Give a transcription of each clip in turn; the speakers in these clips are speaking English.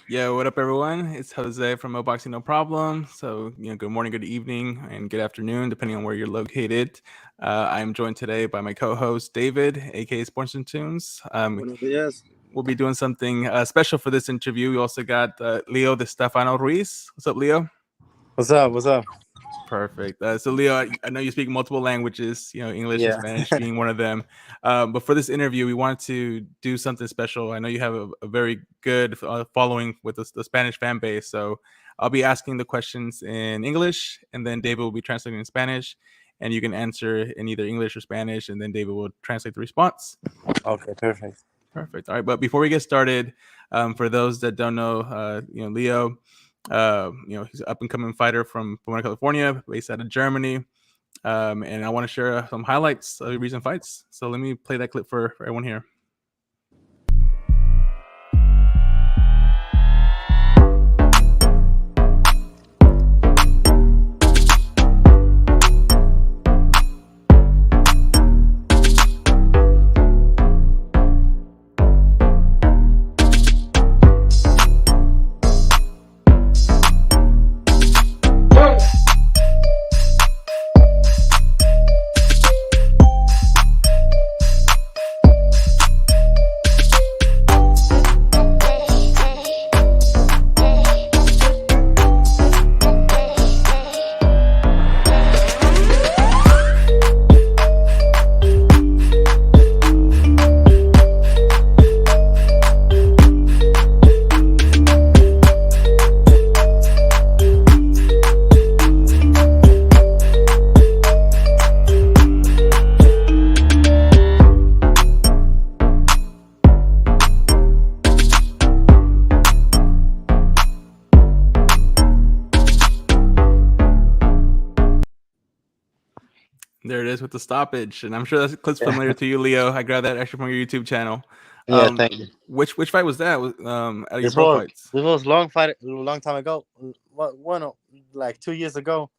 Yeah, what up, everyone? It's Jose from Boxing No Problem. So, good morning, good evening, and good afternoon, depending on where you're located. I'm joined today by my co-host David, aka SportsNTunes. Buenos días. We'll be doing something special for this interview. We also got Leo de Stefano Ruiz. What's up, Leo? What's up? What's up? Perfect. So, Leo, I know you speak multiple languages, English and Yeah. Spanish being one of them. But for this interview, we wanted to do something special. I know you have a very good following with the Spanish fan base. So I'll be asking the questions in English, and then David will be translating in Spanish. And you can answer in either English or Spanish, and then David will translate the response. Okay, perfect. Perfect. All right. But before we get started, for those that don't know, Leo, he's an up and coming fighter from Pomona, California, based out of Germany. And I want to share some highlights of recent fights. So let me play that clip for everyone here. There it is with the stoppage, and I'm sure that clip's familiar to you, Leo. I grabbed that actually from your YouTube channel. Yeah, thank you. Which fight was that? Out of your This pro was fights? long time ago. Like 2 years ago.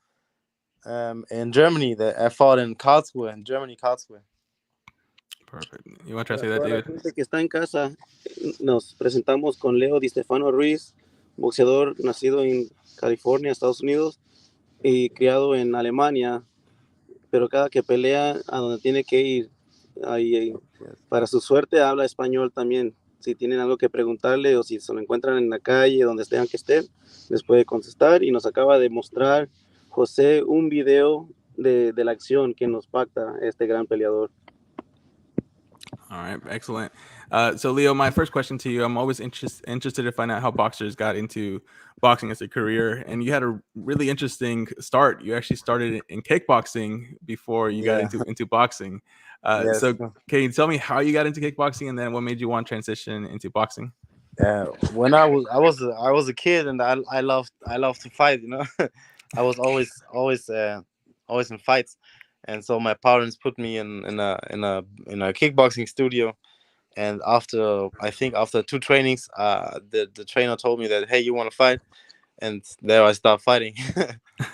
In Germany, that I fought in Karlsruhe, in Germany, Karlsruhe. Perfect. You want to Para translate that, toda la David? gente que está en casa, nos presentamos con Leo di Stefano Ruiz, boxeador nacido en California, Estados Unidos, y criado en Alemania, pero cada que pelea a donde tiene que ir, ahí, para su suerte habla español también. Si tienen algo que preguntarle o si se lo encuentran en la calle, donde tengan que estén, les puede contestar. Y nos acaba de mostrar José un video de la acción que nos pacta este gran peleador. All right, excellent. So, Leo, my first question to you, I'm always interested to find out how boxers got into boxing as a career. And you had a really interesting start. You actually started in kickboxing before you got into boxing. Yes. So can you tell me how you got into kickboxing and then what made you want to transition into boxing? When I was a kid, and I loved to fight. I was always in fights, and so my parents put me in a kickboxing studio. And after 2 trainings, the trainer told me that, hey, you want to fight, and there I start fighting.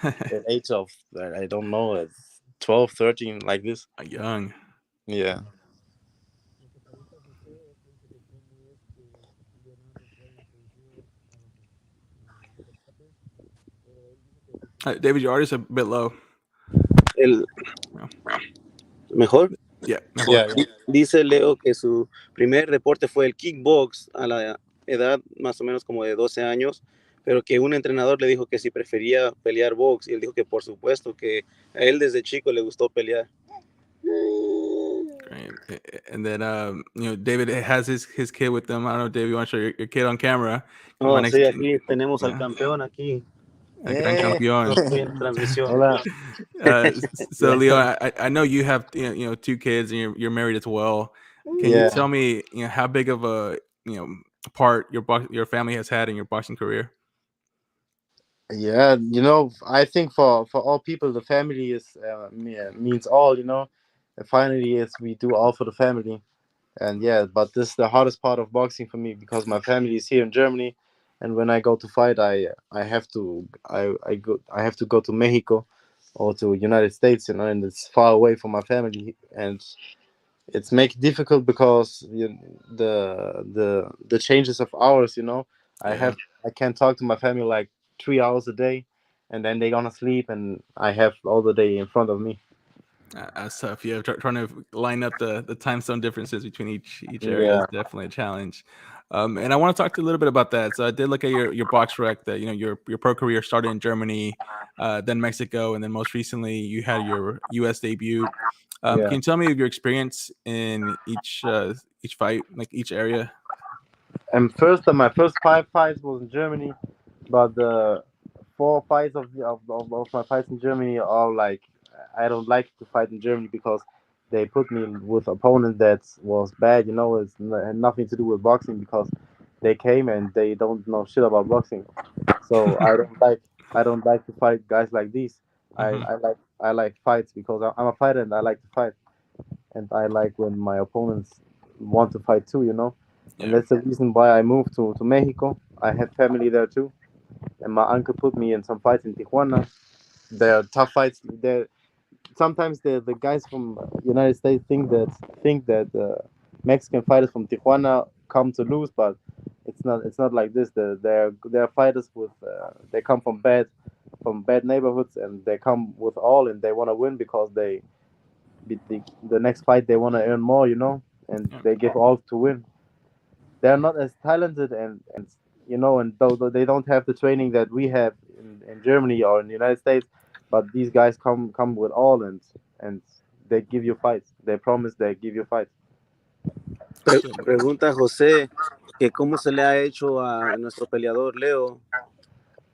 At the age of, I don't know, 12, 13, like this. Young. Yeah. David, your audio is a bit low. ¿Mejor? Yeah. Dice Leo que su primer deporte fue el kickbox a la edad más o menos como de 12 años, pero que un entrenador le dijo que si prefería pelear box, y él dijo que por supuesto que a él desde chico le gustó pelear. Great. And then, David has his kid with them. I don't know, David, you want to show your kid on camera? Oh, sí, aquí tenemos al campeón aquí. El gran campeón. Hola. So, Leo, I know you have 2 kids and you're married as well. Can you tell me how big of a part your family has had in your boxing career? Yeah, I think for all people, the family is means all. Finally, we do all for the family, and but this is the hardest part of boxing for me because my family is here in Germany, and when I go to fight, I have to go to Mexico or to United States, and it's far away from my family, and it's make it difficult because the changes of hours, I can't talk to my family like 3 hours a day, and then they're gonna sleep, and I have all the day in front of me. That's tough. Yeah, trying to line up the time zone differences between each area is Yeah, definitely a challenge. And I want to talk to you a little bit about that. So I did look at your box rec that your pro career started in Germany, then Mexico, and then most recently you had your U.S. debut. yeah. Can you tell me of your experience in each fight, like each area? And my first 5 fights was in Germany, but the 4 fights of my fights in Germany are like I don't like to fight in Germany because they put me with opponents that was bad. Had nothing to do with boxing because they came and they don't know shit about boxing. So I don't like to fight guys like these. I, Hmm. I like I like fights because I'm a fighter and I like to fight, and I like when my opponents want to fight too. And Yeah. that's the reason why I moved to Mexico. I had family there too, and my uncle put me in some fights in Tijuana. They're tough fights. Sometimes the guys from United States think that Mexican fighters from Tijuana come to lose, but it's not like this. They're fighters with they come from bad neighborhoods, and they come with all, and they want to win because the next fight they want to earn more, and Yeah. they give all to win. They're not as talented, and though they don't have the training that we have in Germany or in the United States, but these guys come with all, and they give you fights. They promise they give you fights. Yeah. Pregunta José que cómo se le ha hecho a nuestro peleador Leo,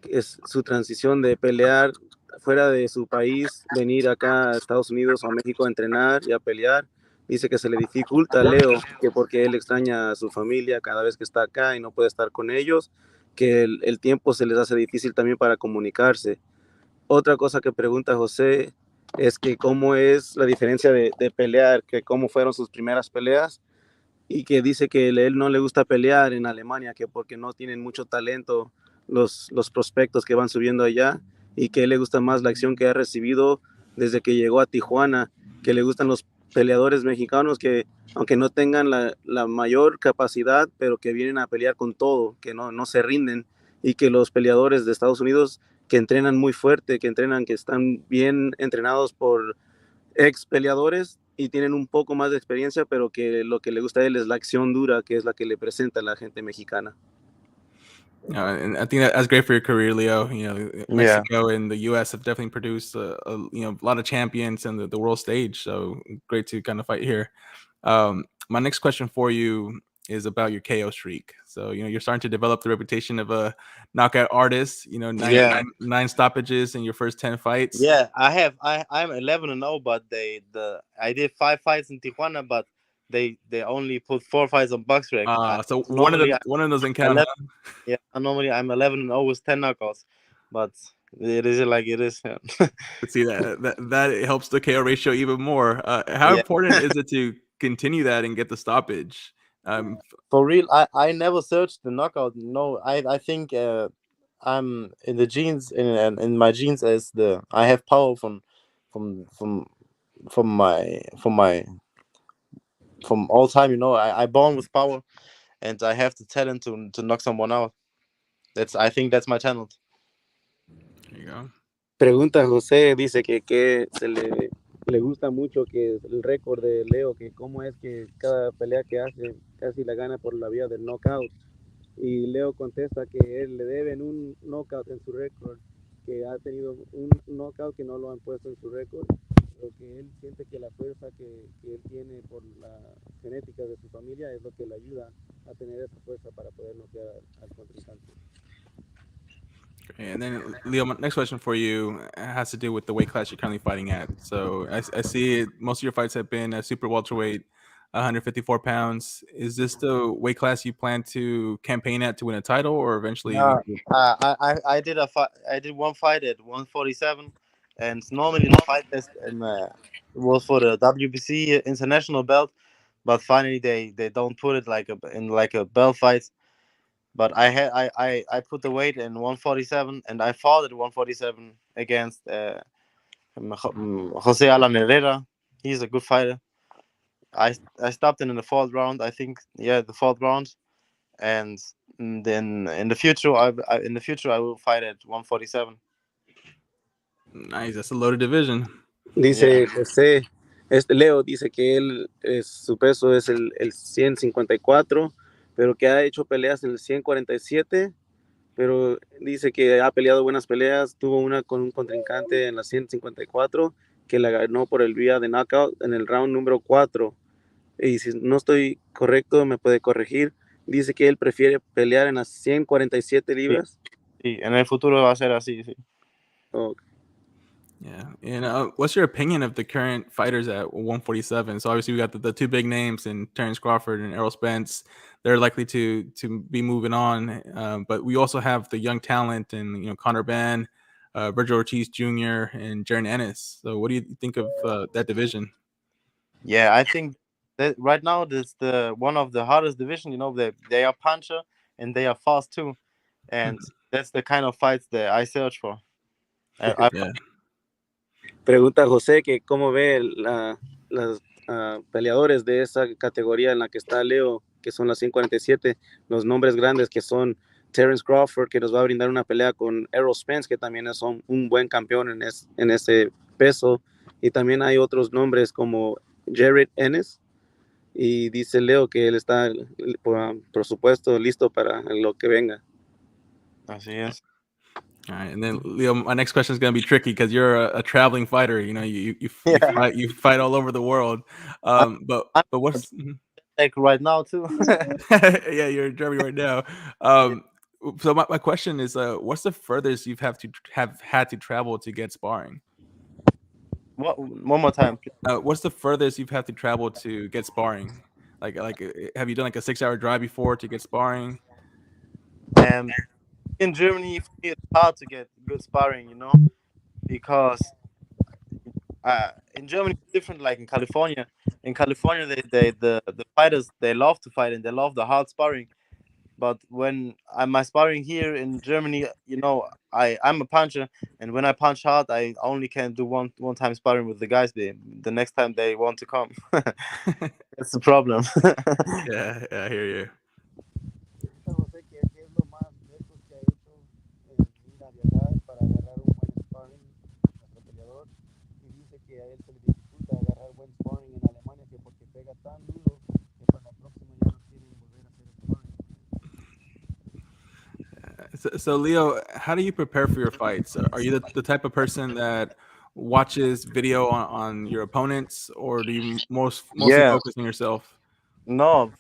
que es su transición de pelear fuera de su país, venir acá a Estados Unidos o a México a entrenar y a pelear. Dice que se le dificulta a Leo, que porque él extraña a su familia cada vez que está acá y no puede estar con ellos, que el tiempo se les hace difícil también para comunicarse. Otra cosa que pregunta José es que cómo es la diferencia de pelear, que cómo fueron sus primeras peleas, y que dice que él no le gusta pelear en Alemania, que porque no tienen mucho talento los prospectos que van subiendo allá, y que él le gusta más la acción que ha recibido desde que llegó a Tijuana, que le gustan los peleadores mexicanos que aunque no tengan la mayor capacidad, pero que vienen a pelear con todo, que no se rinden, y que los peleadores de Estados Unidos que entrenan muy fuerte, que están bien entrenados por ex peleadores y tienen un poco más de experiencia, pero que lo que le gusta a él es la acción dura, que es la que le presenta a la gente mexicana. And I think that's great for your career, Leo. Yeah, Mexico and the U.S. have definitely produced a lot of champions in the world stage. So great to kind of fight here. My next question for you is about your KO streak. So you're starting to develop the reputation of a knockout artist. yeah, Nine stoppages in your first 10 fights. yeah. I'm 11-0, but I did 5 fights in Tijuana, but they only put 4 fights on BoxRec. So Normally one of those doesn't count. 11, yeah, normally I'm 11-0 with 10 knockouts, but it is like it is. Yeah. See that helps the KO ratio even more. How Yeah. important is it to continue that and get the stoppage? For real, I never searched the knockout. No, I think I'm in the genes in my genes as the I have power from from from all time. I born with power, and I have the talent to knock someone out. I think that's my talent. There you go. Pregunta José, dice que le gusta mucho que el récord de Leo, que cómo es que cada pelea que hace casi la gana por la vía del knockout. Y Leo contesta que él le deben un knockout en su récord, que ha tenido un knockout que no lo han puesto en su récord, pero que él siente que la fuerza que él tiene por la genética de su familia es lo que le ayuda a tener esa fuerza para poder noquear al contrincante. And then, Leo, my next question for you has to do with the weight class you're currently fighting at. So I see most of your fights have been a super welterweight, 154 pounds. Is this the weight class you plan to campaign at to win a title, or eventually? Yeah, I did one fight at 147, and normally the fight test was for the WBC international belt, but finally they don't put it like a belt fight. But I put the weight in 147, and I fought at 147 against Jose Alan Herrera. He's a good fighter. I stopped him in the fourth round. I think, yeah, the fourth round, and then in the future, I will fight at 147. Nice. That's a loaded division. Dice Yeah. José, Leo dice que su peso es el 154, pero que ha hecho peleas en el 147, pero dice que ha peleado buenas peleas, tuvo una con un contrincante en la 154 que la ganó por el vía de knockout en el round número 4. Y si no estoy correcto, me puede corregir. Dice que él prefiere pelear en las 147 libras. Sí, en el futuro va a ser así, sí. Oh, Yeah. And what's your opinion of the current fighters at 147? So obviously we got the two big names in Terrence Crawford and Errol Spence. They're likely to be moving on. But we also have the young talent and Conor Benn, Virgil Ortiz Jr. and Jaron Ennis. So what do you think of that division? Yeah, I think that right now this the one of the hardest division. They are puncher and they are fast too, and that's the kind of fights that I search for. Yeah. Pregunta José que cómo ve los peleadores de esa categoría en la que está Leo, que son las 147, los nombres grandes que son Terrence Crawford, que nos va a brindar una pelea con Errol Spence, que también es un buen campeón en ese peso, y también hay otros nombres como Jared Ennis, y dice Leo que él está, por supuesto, listo para lo que venga. Así es. All right, and then Leo, my next question is going to be tricky because you're a traveling fighter. You fight all over the world. But what's like right now too? Yeah, you're in Germany right now. So my question is, what's the furthest you've had to travel to get sparring? What? One more time, please. What's the furthest you've had to travel to get sparring? Like, have you done like a 6-hour drive before to get sparring? In Germany, for me, it's hard to get good sparring, because in Germany it's different. Like in California, the fighters, they love to fight and they love the hard sparring. But when my sparring here in Germany, I'm a puncher, and when I punch hard, I only can do one time sparring with the guys. The next time they want to come, that's the problem. Yeah, I hear you. José, ¿qué es lo más lejos que ha hecho en ir a viajar para agarrar un buen sparring nuestro peleador? Y dice que a él se le dificulta agarrar buen sparring en Alemania porque pega tan duro que para la próxima ya no quieren volver a hacer sparring. So Leo, how do you prepare for your fights? Are you the type of person that watches video on your opponents, or do you mostly focus on yourself? No,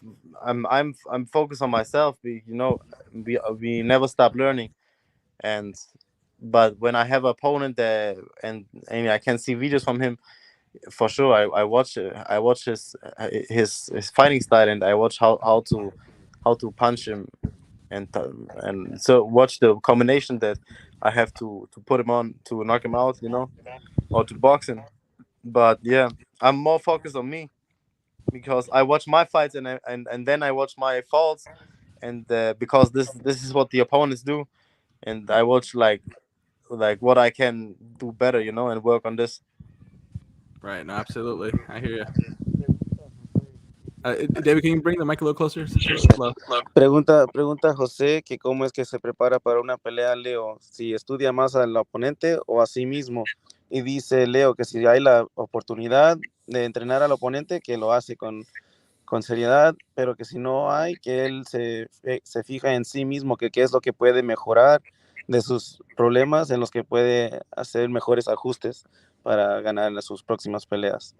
I'm focused on myself. We never stop learning, but when I have an opponent that and I can see videos from him, for sure I watch his fighting style, and I watch how to punch him, and so watch the combination that I have to put him on to knock him out, or to box him. But yeah, I'm more focused on me, because I watch my fights and then I watch my faults, and because this is what the opponents do, and I watch like what I can do better, and work on this. Right. No, absolutely. I hear you. David, can you bring the mic a little closer? Pregunta José que cómo es que se prepara para una pelea Leo, si estudia más al oponente o a sí mismo. Y dice Leo que si hay la oportunidad de entrenar al oponente, que lo hace con seriedad, pero que si no hay, que él se fija en sí mismo, que qué es lo que puede mejorar de sus problemas, en los que puede hacer mejores ajustes para ganar en sus próximas peleas.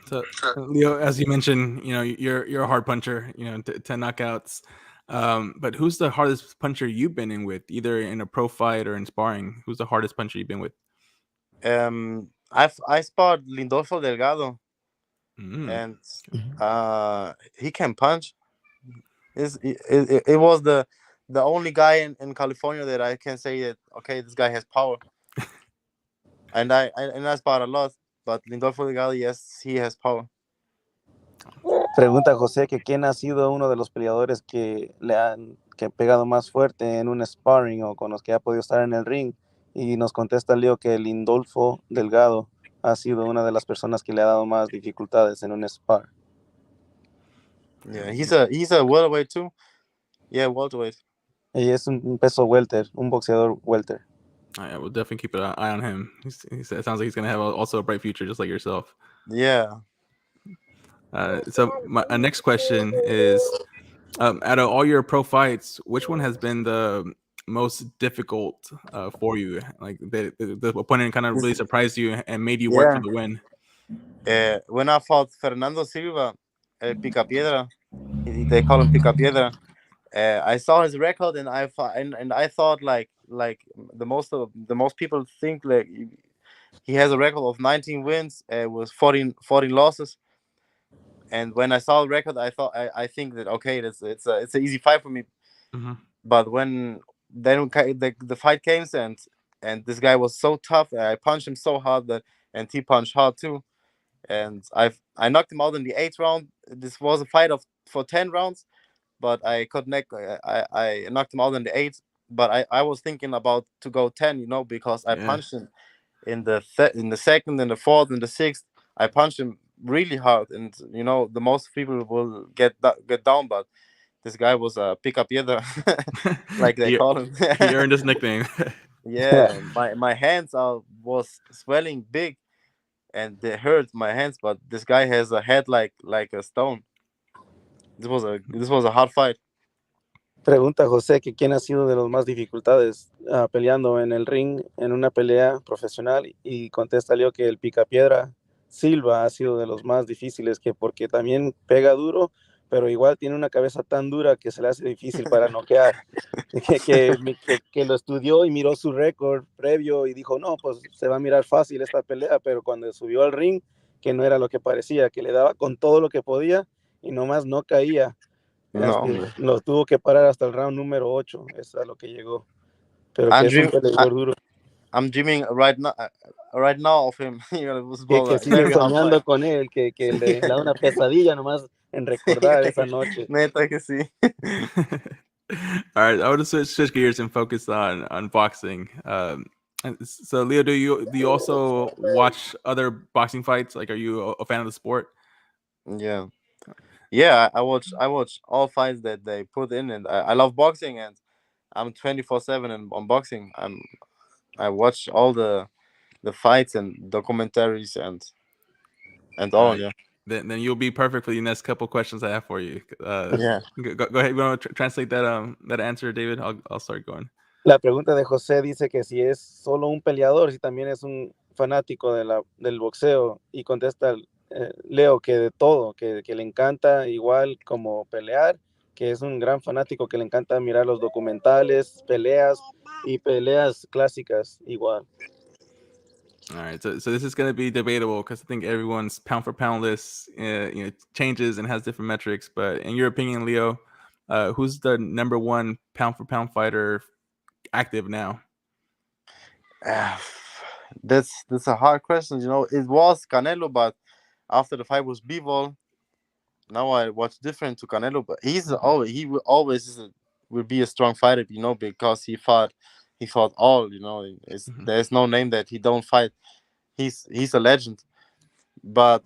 So Leo, as you mentioned, you're a hard puncher, 10 knockouts. But who's the hardest puncher you've been in with, either in a pro fight or in sparring? Who's the hardest puncher you've been with? I sparred Lindolfo Delgado, and he can punch. It was the only guy in California that I can say that, okay, this guy has power. and I sparred a lot, but Lindolfo Delgado, yes, he has power. Pregunta José que quién ha sido uno de los peleadores que le han pegado más fuerte en un sparring o con los que ha podido estar en el ring, y nos contesta Leo que Lindolfo Delgado ha sido una de las personas que le ha dado más dificultades en un spar. Yeah, he's a welterweight too, Yeah, welterweight. Y es un peso welter, un boxeador welter. All right, we'll definitely keep an eye on him. It sounds like he's going to have also a bright future, just like yourself. Yeah. So my next question is, out of all your pro fights, which one has been the most difficult for you? Like the opponent kind of really surprised you and made you work for the win. When I fought Fernando Silva, Picapiedra, they call him Picapiedra. I saw his record, and I thought like the most people think like he has a record of 19 wins with 14 losses. And when I saw the record, I think that okay, it's an easy fight for me. Mm-hmm. But when then the fight came, and this guy was so tough, I punched him so hard and he punched hard too, and I knocked him out in the 8th round. This was a fight for 10 rounds, but I knocked him out in the 8th. But I was thinking about to go 10, because I punched him in the second, in the 4th, in the 6th. I punched him really hard, and the most people will get down, but this guy was a picapiedra, like they call him. He earned his nickname. Yeah, my hands was swelling big, and they hurt my hands. But this guy has a head like a stone. This was a hard fight. Pregunta José que quién ha sido de los más dificultades peleando en el ring en una pelea profesional, y contesta Leo que el Picapiedra Silva ha sido de los más difíciles, que porque también pega duro, pero igual tiene una cabeza tan dura que se le hace difícil para noquear. que lo estudió y miró su récord previo y dijo, no, pues se va a mirar fácil esta pelea, pero cuando subió al ring, que no era lo que parecía, que le daba con todo lo que podía y nomás no caía. No, Lo tuvo que parar hasta el round número 8, es a lo que llegó. Pero que es un peleador duro. I'm dreaming right now of him. Que siguen soñando con él, que le da una pesadilla nomás en recordar esa noche. Neta que sí. All right, I want to switch gears and focus on boxing. So Leo, do you also watch other boxing fights? Like, are you a fan of the sport? Yeah, I watch all fights that they put in, and I love boxing, and I'm 24/7 on boxing. I watch all the fights and documentaries and all. Yeah. Then you'll be perfect for the next couple questions I have for you. Go ahead. You want to translate that answer, David? I'll start going. La pregunta de José dice que si es solo un peleador, si también es un fanático del boxeo, y contesta Leo que de todo, que le encanta igual como pelear, que es un gran fanático, que le encanta mirar los documentales, peleas y peleas clásicas igual. All right, so this is going to be debatable because I think everyone's pound for pound list changes and has different metrics. But in your opinion, Leo, who's the number one pound for pound fighter active now? That's a hard question. It was Canelo, but after the fight was Bivol, now I watch different to Canelo. But he will always will be a strong fighter, because he fought all. There's no name that he don't fight. He's a legend. But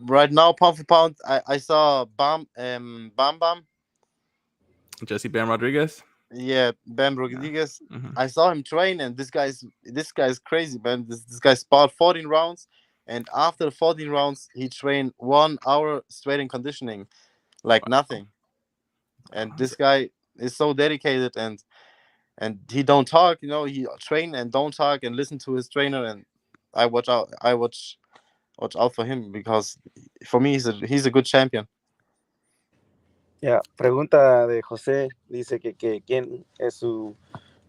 right now, pound for pound, I saw Bam Jesse Bam Rodriguez. Yeah, Bam Rodriguez. Mm-hmm. I saw him train, and this guy's crazy, man. This guy sparred 14 rounds, and after 14 rounds, he trained 1 hour straight in conditioning, like nothing. And this guy is so dedicated, and he don't talk. He train and don't talk and listen to his trainer. And I watch out for him, because for me he's a good champion. Pregunta de José, dice que quién es su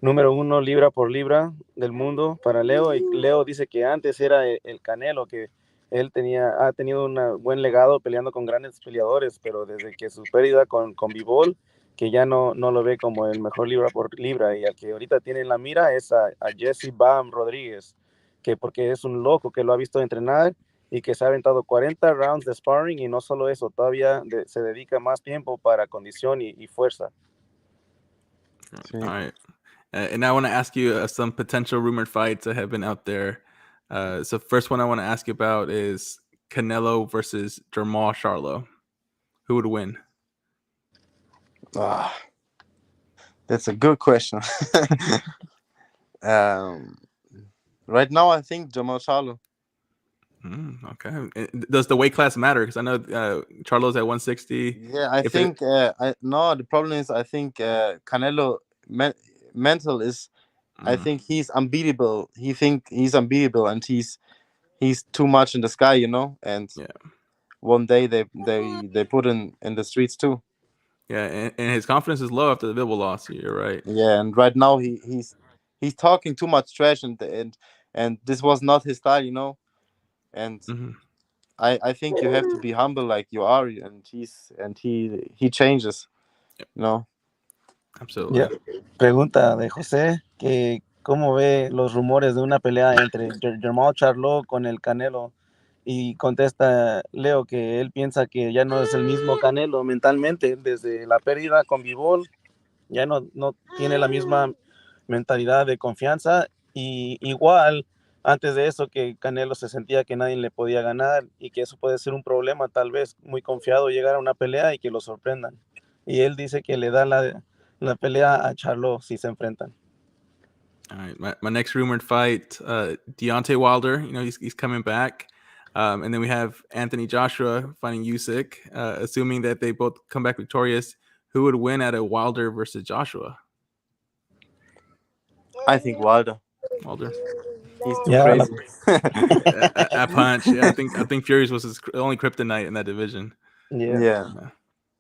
número 1 libra por libra del mundo para Leo, y Leo dice que antes era el Canelo, que él ha tenido un buen legado peleando con grandes peleadores, pero desde que su pérdida con Bivol, que ya no lo ve como el mejor libra por libra, y al que ahorita tiene en la mira es a Jesse Bam Rodríguez, que porque es un loco que lo ha visto entrenar y que se ha aventado 40 rounds de sparring, y no solo eso, todavía se dedica más tiempo para condición y fuerza. All right. And I want to ask you some potential rumored fights that have been out there. So first one I want to ask you about is Canelo versus Charlo. Who would win? That's a good question. Right now, I think Charlo. Okay. Does the weight class matter? Because I know Charlo's at 160. Yeah, I If think. No, the problem is I think Canelo mental is. I think he's unbeatable. He think he's unbeatable, and he's too much in the sky, And yeah, one day they put in the streets too. yeah, and his confidence is low after the Bivol loss. You're right. Yeah, and right now he's talking too much trash, and this was not his style. And Mm-hmm. I think you have to be humble like you are, and he changes, Absolutely. Ya. Pregunta de José que cómo ve los rumores de una pelea entre Germán Charlo con el Canelo, y contesta Leo que él piensa que ya no es el mismo Canelo mentalmente desde la pérdida con Bivol, ya no tiene la misma mentalidad de confianza, y igual antes de eso que Canelo se sentía que nadie le podía ganar y que eso puede ser un problema, tal vez muy confiado llegar a una pelea y que lo sorprendan, y él dice que le da la pelea a Charlo si se enfrentan. All right, my next rumored fight, Deontay Wilder. He's coming back, and then we have Anthony Joshua fighting Usyk. Assuming that they both come back victorious, who would win at a Wilder versus Joshua? I think Wilder. Wilder. He's too crazy. At punch. Yeah, I think Fury's was his only kryptonite in that division. Yeah.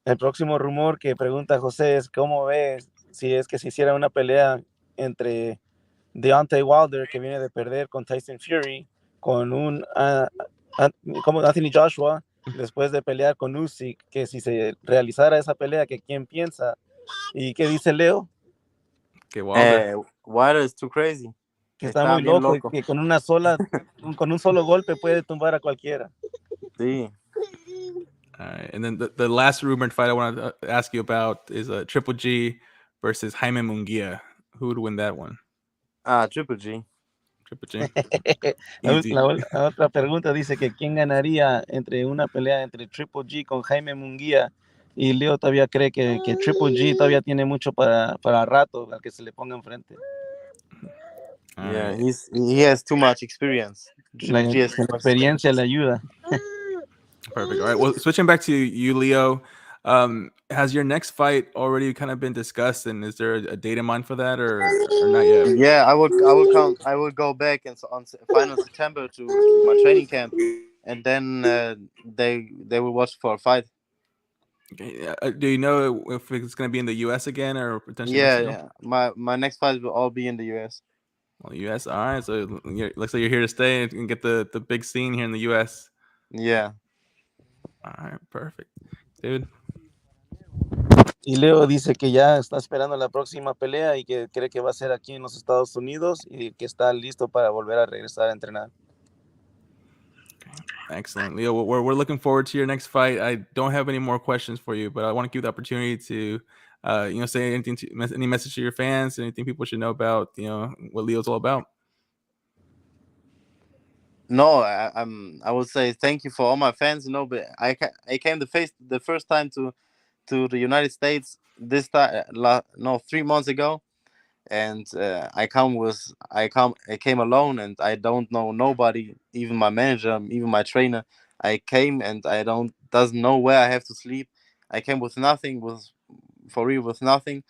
El próximo rumor que pregunta José es cómo ves si es que se hiciera una pelea entre Deontay Wilder, que viene de perder con Tyson Fury, con como Anthony Joshua, después de pelear con Usyk, que si se realizara esa pelea, que quién piensa. ¿Y qué dice Leo? Que Wilder. Wilder is too crazy. Que está muy loco, y que con un solo golpe puede tumbar a cualquiera. Sí. All right, and then the last rumored fight I want to ask you about is Triple G versus Jaime Munguia. Who would win that one? Triple G. Triple G. La otra pregunta dice que quién ganaría entre una pelea entre Triple G con Jaime Munguia, y Leo todavía cree que Triple G todavía tiene mucho para rato al que se le ponga enfrente. Yeah, he has too much experience. La experiencia le ayuda. Perfect. All right. Well, switching back to you, Leo. Has your next fight already kind of been discussed, and is there a date in mind for that, or not yet? Yeah, I will go back on final September to my training camp, and then they will watch for a fight. Okay. Do you know if it's going to be in the U.S. again or potentially? Yeah. My next fight will all be in the U.S. Well, U.S. All right. So looks like you're here to stay and get the big scene here in the U.S. Yeah. All right. Perfect, dude. Y Leo dice que ya está esperando la próxima pelea y que cree que va a ser aquí en los Estados Unidos y que está listo para volver a regresar a entrenar. Excellent, Leo. We're looking forward to your next fight. I don't have any more questions for you, but I want to give the opportunity to, say anything, any message to your fans, anything people should know about, what Leo's all about. No, I would say thank you for all my fans. But I came the first time to the United States this time 3 months ago, and I came alone, and I don't know nobody, even my manager, even my trainer. I came and I doesn't know where I have to sleep. I came with nothing, with nothing,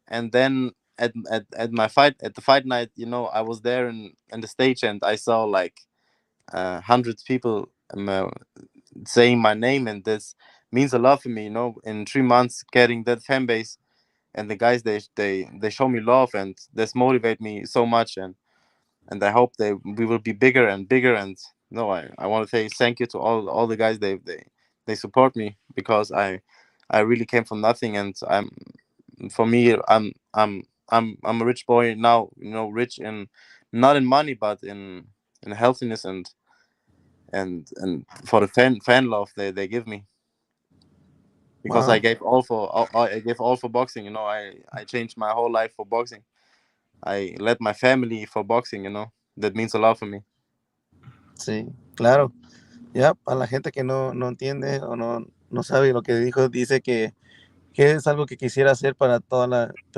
and then at the fight night, I was there in the stage, and I saw like hundreds people saying my name, and this means a lot for me. In 3 months, getting that fan base, and the guys they show me love, and this motivate me so much, and I hope we will be bigger and bigger. And I want to say thank you to all the guys. They support me, because I really came from nothing, and I'm a rich boy now. Rich in not in money, but in healthiness and for the fan love they give me, because Wow. I gave all for boxing. I changed my whole life for boxing. I led my family for boxing. That means a lot for me. Sí, claro. Ya, para la gente que no entiende o no sabe lo que dijo, dice que ¿Qué es algo que quisiera hacer para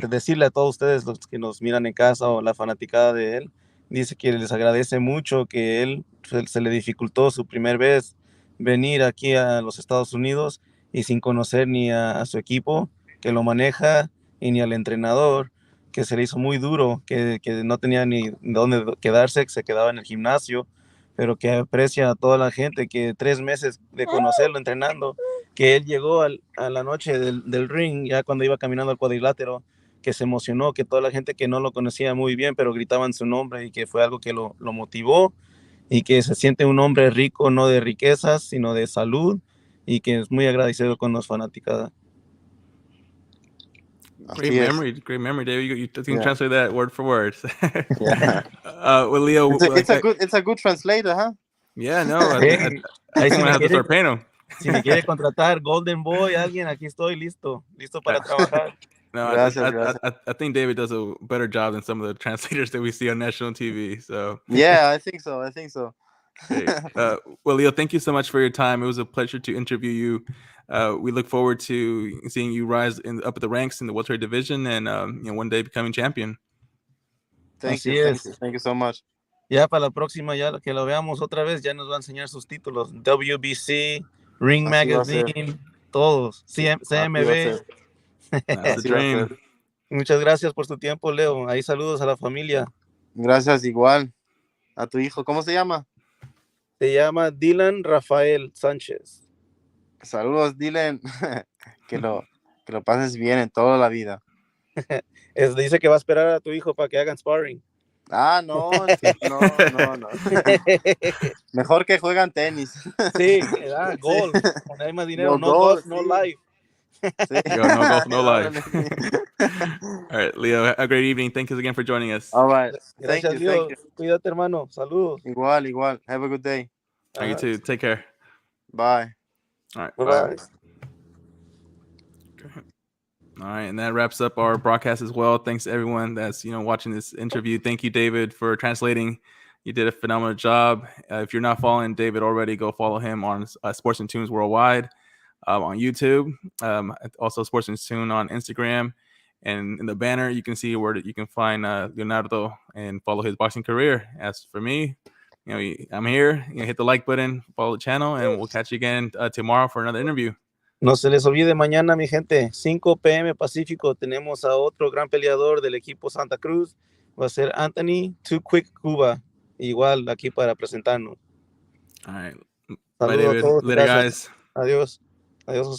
decirle a todos ustedes los que nos miran en casa o la fanaticada de él? Dice que les agradece mucho que él se le dificultó su primer vez venir aquí a los Estados Unidos y sin conocer ni a su equipo que lo maneja y ni al entrenador, que se le hizo muy duro, que no tenía ni dónde quedarse, que se quedaba en el gimnasio, pero que aprecia a toda la gente que 3 meses de conocerlo entrenando, que él llegó a la noche del ring, ya cuando iba caminando al cuadrilátero, que se emocionó, que toda la gente que no lo conocía muy bien, pero gritaban su nombre y que fue algo que lo motivó y que se siente un hombre rico, no de riquezas, sino de salud y que es muy agradecido con los fanáticos. Great memory, David. You can translate that word for word. Yeah. Well, Leo, it's a good translator, huh? Yeah, no, I think I'm gonna have to start paying him. Si me quiere contratar, Golden Boy, alguien, aquí estoy listo para trabajar. No, Gracias. I think David does a better job than some of the translators that we see on national TV. So yeah, I think so. Great. Well, Leo, thank you so much for your time. It was a pleasure to interview you. We look forward to seeing you rise up the ranks in the welterweight division and one day becoming champion. Thank you so much. Ya para la próxima, ya que lo veamos otra vez, ya nos va a enseñar sus títulos. WBC, Ring Magazine, todos. CMB. That's the dream. Muchas gracias por su tiempo, Leo. Ahí saludos a la familia. Gracias, igual. A tu hijo, ¿cómo se llama? Se llama Dylan Rafael Sánchez. Saludos, Dylan. que lo pases bien en toda la vida. Dice que va a esperar a tu hijo para que hagan sparring. Ah, no. Mejor que juegan tenis. Sí, golf. Poner más dinero. No golf, no life. Sí. No golf, no life. All right, Leo, have a great evening. Thank you again for joining us. All right. Gracias, Thank Leo. you. Cuídate, hermano. Saludos. Igual. Have a good day. You too. Take care. Bye. All right. Bye. All right, and that wraps up our broadcast as well. Thanks to everyone that's watching this interview. Thank you, David, for translating. You did a phenomenal job. If you're not following David already, go follow him on SportsNTunes Worldwide on YouTube. Also, SportsNTunes on Instagram. And in the banner, you can see where you can find Leonardo and follow his boxing career. As for me, I'm here. Hit the like button, follow the channel, and we'll catch you again tomorrow for another interview. No se les olvide mañana, mi gente, 5 p.m. Pacífico, tenemos a otro gran peleador del equipo Santa Cruz. Va a ser Anthony Too Quick Cuba, igual aquí para presentarnos. All right. Saludos Bye, David. a todos. Later, guys. Adiós. Adiós, José.